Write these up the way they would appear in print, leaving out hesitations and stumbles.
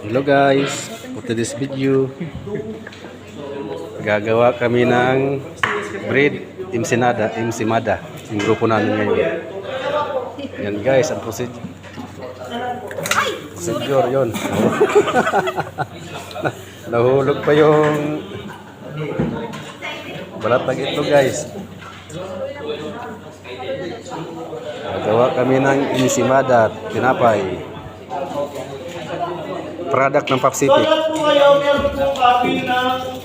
Hello guys, for today's video gagawa kami ng bread imsinada, yung grupo namin ngayon. Yan guys, ang procedure yun. Nahulog pa yung balat ng itlog guys. Gagawa kami ng imsimada, tinapay. Product ng Pacific. So lahat po kayo, meron po kami ng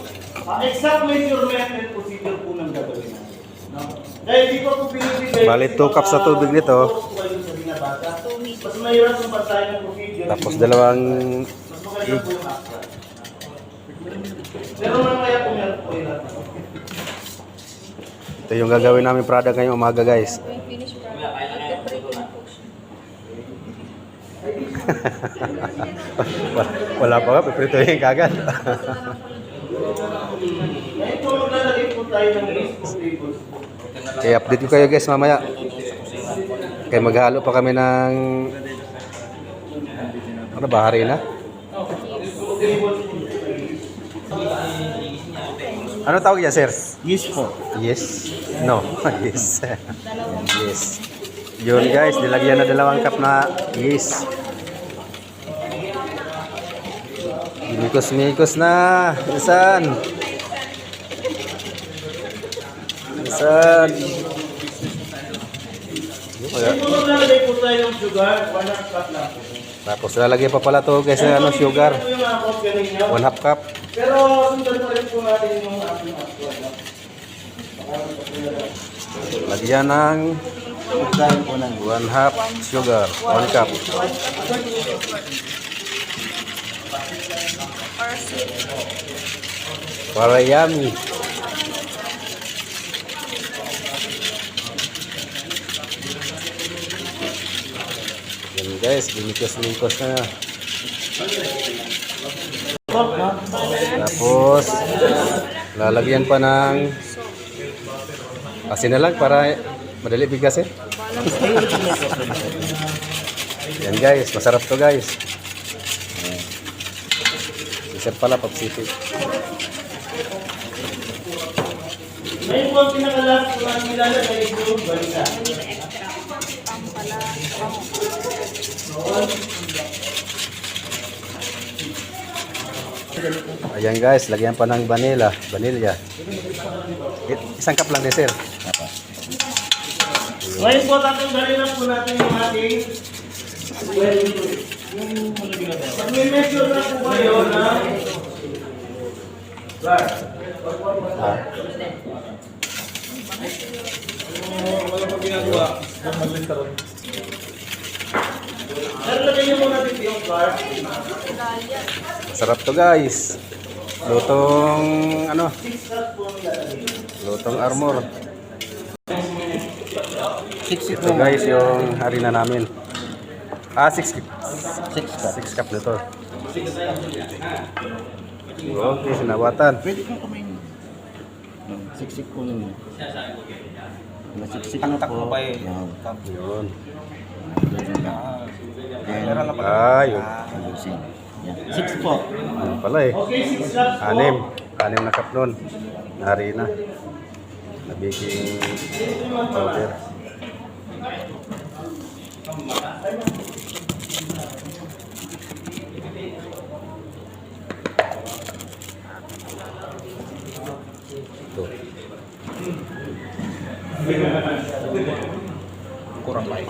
exact measurement and procedure po ng gagawin natin. No? Dahil di ko po pinibigay. Bali 2 cups sa tubig nito. Mas mahirap yung pantay ng procedure. Tapos dalawang mas maganda po yung action. Pero mamaya po meron po yun. ito yung gagawin namin product ngayong umaga guys. Wala pa nga, piprituhin kagad. Ngayon po maglalagay po tayo ng yeast po tables. Okay, update ko kayo guys mamaya. Okay, maghalo pa kami ng ano ba, harina? Ano tawag yan, sir? Yeast po. Yes. No. Yes. Yes. Yun guys, nilagyan na 2 cup na yes. Mikos-mikos na. Isan. Maglalagay po tayo ng sugar, 1/2 cup lang po. Tapos lalagyan pa pala to guys ng sugar. Ito yung mga cup kanina. 1/2 cup. Pero sundan pa rin po natin yung ating actual. Lagyan ng 1/2 sugar. 1 cup. Para yummy. Yan guys, binikos-likos na. Tapos lalagyan pa ng asin na lang para madali bigas eh. Yan guys, masarap to guys. Sisir pala Pacific. Ngayon po ang pinakalas po ang nilalagay yung balita. Ayan guys, lagyan pa ng vanilla. Isang cup lang din sir. Ngayon po tatanggalin na po natin yung ating mag-measure na po kayo ng wala pa ginagawa. Sir, lagay niyo muna dito yung car. Sarap to guys. Lutong ano? Lutong armor. Ito guys yung harina namin. 6 cup nito. Okay, sinawatan. Pwede kang kumain. Siksik po nun. Nasiksik na po. Yun. Ayun. Yun. 6 po. Yun pala eh. Okay, 6 cups po. 6 na cup nun. Na harina. Na baking powder. Ito. Kurang pa eh.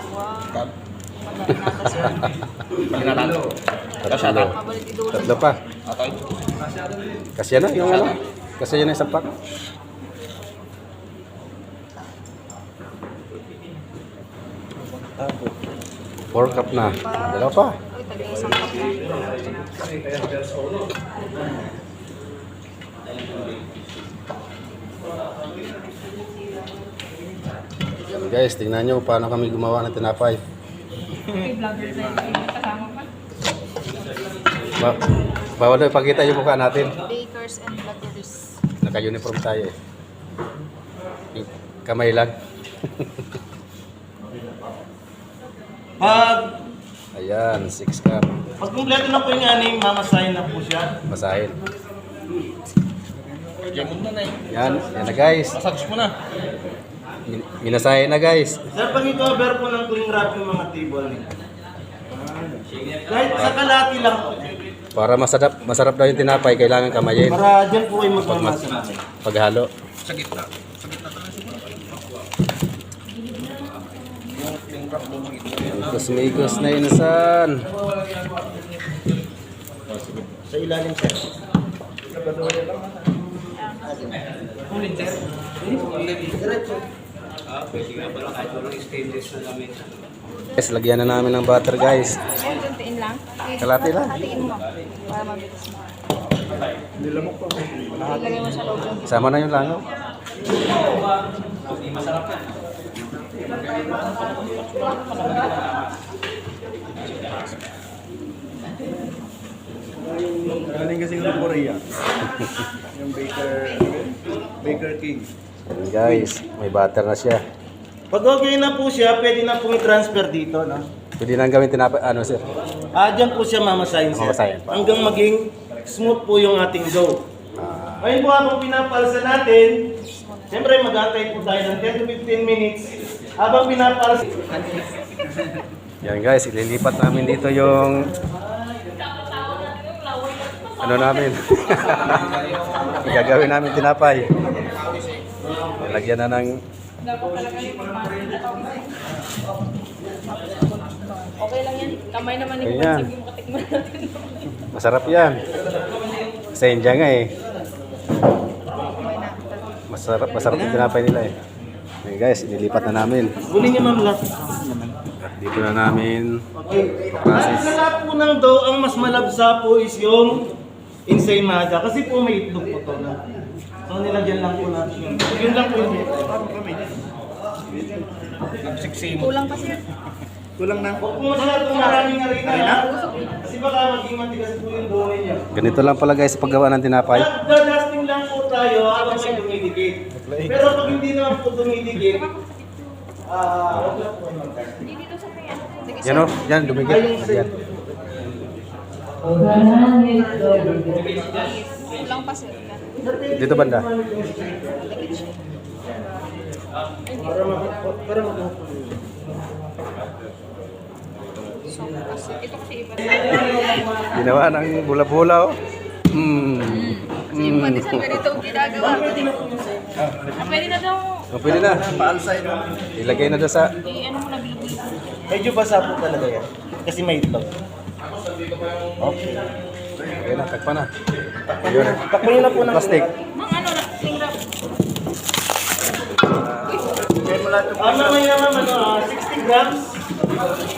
Tatlo pa. Kasi ano yung ano? Kasi yun ang isang pack. Four cup na. Dalawa pa. Guys, tingnan nyo paano kami gumawa ng tinapay. Bawal na ipakita yung mukha natin. Bakers and vloggers. Naka-uniform tayo eh. Yung kamay lang. Pag Ayan, 6 cup. Pag kumpleto na po yung aning, mamasahin na po siya. Basahin. Diyan mo na eh. Yan na guys. Massage mo na. Minasahin na guys. Sir, pag i-cover po ng cling wrap yung mga table niya. Kahit sa kalati lang po. Para masarap daw yung tinapay, kailangan kamayin. Para dyan po kayo magmamasa namin. Paghalo. Sa gitna. Sa gitna ka na siguro. Yung wrap mo mag-ito. Ikos na inasan. Sa ilalim, sir. Guys, lagyan na namin ng butter guys. Ayun, tuntiin lang. Kalati lang. Hatiin mo. Para mabilis mo. Ilagay mo sa loob yung Sama na yung langaw. Galing kasi ng Korea. Yung Baker King. Ayan, guys, may butter na siya. Pag okay na po siya, pwede na po i-transfer dito, no? Pwede nang gawin tinapay, ano sir? Dyan po siya mamasahin, sir. Mamasahin. Hanggang maging smooth po yung ating dough. Ah, Ngayon po habang pinapalsa natin, siyempre mag-antay po tayo ng 10 to 15 minutes. Habang pinapalsa, yan guys, ililipat namin dito yung ano namin. Igagawin namin tinapay. Lagyan na ng okay lang yan. Kamay naman ni Ayan. Kumansag yung katikman natin. masarap yan. Sa India nga eh. Masarap yung tinapay nila eh. Ayan guys, inilipat na namin. huli niya ma'am lahat. At dito na namin Okay. Sa lahat po ng dough, ang mas malabsa po is yung ensaymada. Kasi po may itlog po to. No? So nilagyan lang po natin yun. Yun lang po yung Kulang kasi. Kulang na. Huwag po masyadong maraming harina. Kasi baka maging matigas po yung dough niya. Ganito lang pala guys paggawa ng tinapay. Dadusting lang po tayo habang may dumidikit. Pero pag hindi naman po dumidikit, wag lang po mag-dusting. Hindi dito sa kanya. Sige, Yan o, yan, dumigit. Yan. kulang pa sir. Dito banda. Para mag So, kasi, ito kasi iba. Ginawa ng bula-bula oh. Kasi yung pati sa ganito ang ginagawa. Pwede na daw. Oh, pwede na. Paalsay na. Ilagay na doon sa... I-ano mo na bilo-bilo. Medyo basa po talaga yan. Kasi may itlog. Okay. Ilagay na, takpa na. Yun. Takpan nyo na po ng Plastic. Mang ano na, tingrap. Mamaya naman, 60 grams.